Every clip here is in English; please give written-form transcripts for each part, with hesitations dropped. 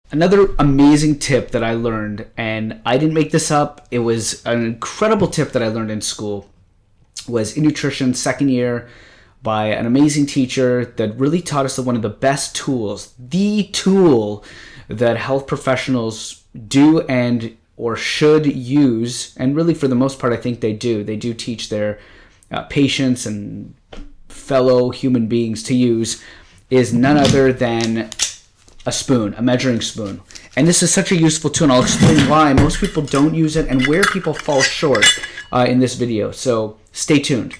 Another amazing tip that I learned, and I didn't make this up, it was an incredible tip that I learned in school, was in nutrition second year by an amazing teacher that really taught us that one of the best tools, the tool that health professionals do and or should use, and really for the most part I think they do teach their patients and fellow human beings to use, is none other than a spoon, a measuring spoon. And this is such a useful tool, and I'll explain why most people don't use it and where people fall short in this video. So stay tuned.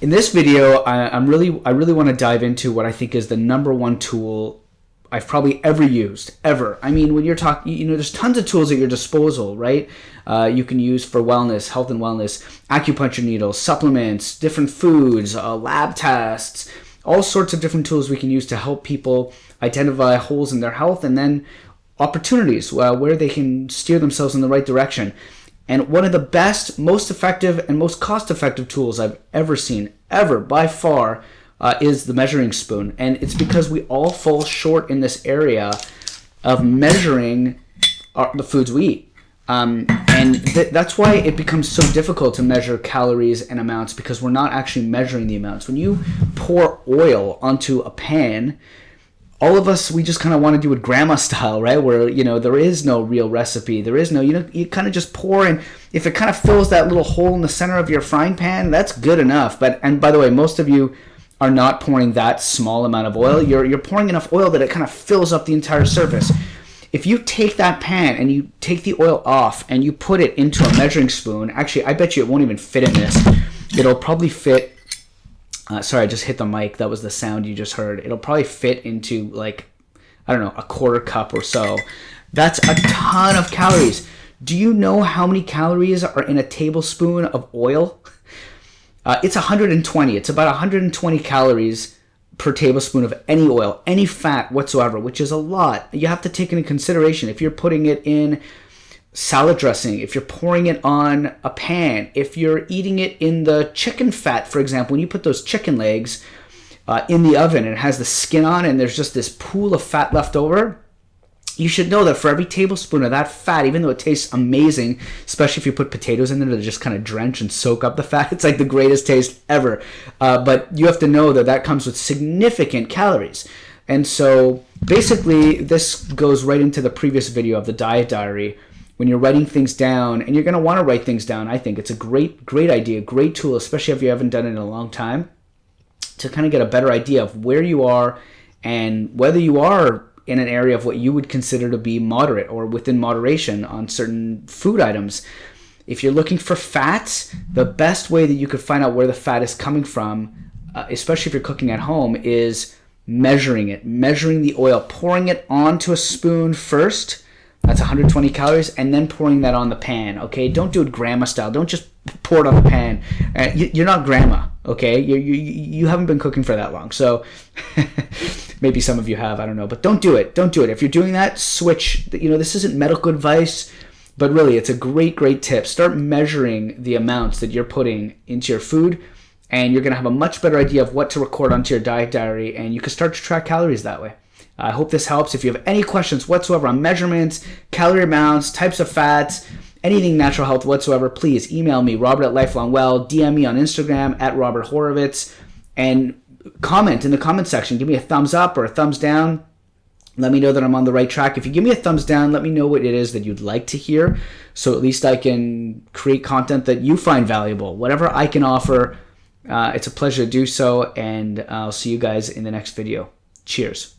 In this video, I really want to dive into what I think is the number one tool I've probably ever used, ever. I mean, when you're talking, there's tons of tools at your disposal, right? You can use for wellness, health and wellness, acupuncture needles, supplements, different foods, lab tests, all sorts of different tools we can use to help people identify holes in their health and then opportunities where they can steer themselves in the right direction. And one of the best, most effective, and most cost-effective tools I've ever seen, ever, by far, is the measuring spoon. And it's because we all fall short in this area of measuring the foods we eat. That's why it becomes so difficult to measure calories and amounts, because we're not actually measuring the amounts. When you pour oil onto a pan, all of us, we just kind of want to do it grandma style, right? Where, there is no real recipe. There is no, you kind of just pour, and if it kind of fills that little hole in the center of your frying pan, that's good enough. And by the way, most of you are not pouring that small amount of oil. You're pouring enough oil that it kind of fills up the entire surface. If you take that pan and you take the oil off and you put it into a measuring spoon, actually, I bet you it won't even fit in this. It'll probably fit, sorry, I just hit the mic. That was the sound you just heard. It'll probably fit into like, I don't know, a quarter cup or so. That's a ton of calories. Do you know how many calories are in a tablespoon of oil? It's 120. It's about 120 calories per tablespoon of any oil, any fat whatsoever, which is a lot. You have to take into consideration if you're putting it in salad dressing, if you're pouring it on a pan, if you're eating it in the chicken fat, for example, when you put those chicken legs in the oven and it has the skin on and there's just this pool of fat left over, you should know that for every tablespoon of that fat, even though it tastes amazing, especially if you put potatoes in there to just kind of drench and soak up the fat, it's like the greatest taste ever. But you have to know that that comes with significant calories. And so basically this goes right into the previous video of the diet diary. When you're writing things down, and you're going to want to write things down, I think it's a great idea, great tool, especially if you haven't done it in a long time, to kind of get a better idea of where you are and whether you are in an area of what you would consider to be moderate or within moderation on certain food items. If you're looking for fats, the best way that you could find out where the fat is coming from, especially if you're cooking at home, is measuring it, measuring the oil, pouring it onto a spoon first. That's 120 calories, and then pouring that on the pan, okay? Don't do it grandma style. Don't just pour it on the pan. You're not grandma, okay? You haven't been cooking for that long, so maybe some of you have, I don't know. But don't do it. Don't do it. If you're doing that, switch. This isn't medical advice, but really it's a great tip. Start measuring the amounts that you're putting into your food, and you're going to have a much better idea of what to record onto your diet diary, and you can start to track calories that way. I hope this helps. If you have any questions whatsoever on measurements, calorie amounts, types of fats, anything natural health whatsoever, please email me, Robert@LifelongWell, DM me on Instagram @RobertHorovitz, and comment in the comment section. Give me a thumbs up or a thumbs down. Let me know that I'm on the right track. If you give me a thumbs down, let me know what it is that you'd like to hear, so at least I can create content that you find valuable. Whatever I can offer, it's a pleasure to do so, and I'll see you guys in the next video. Cheers.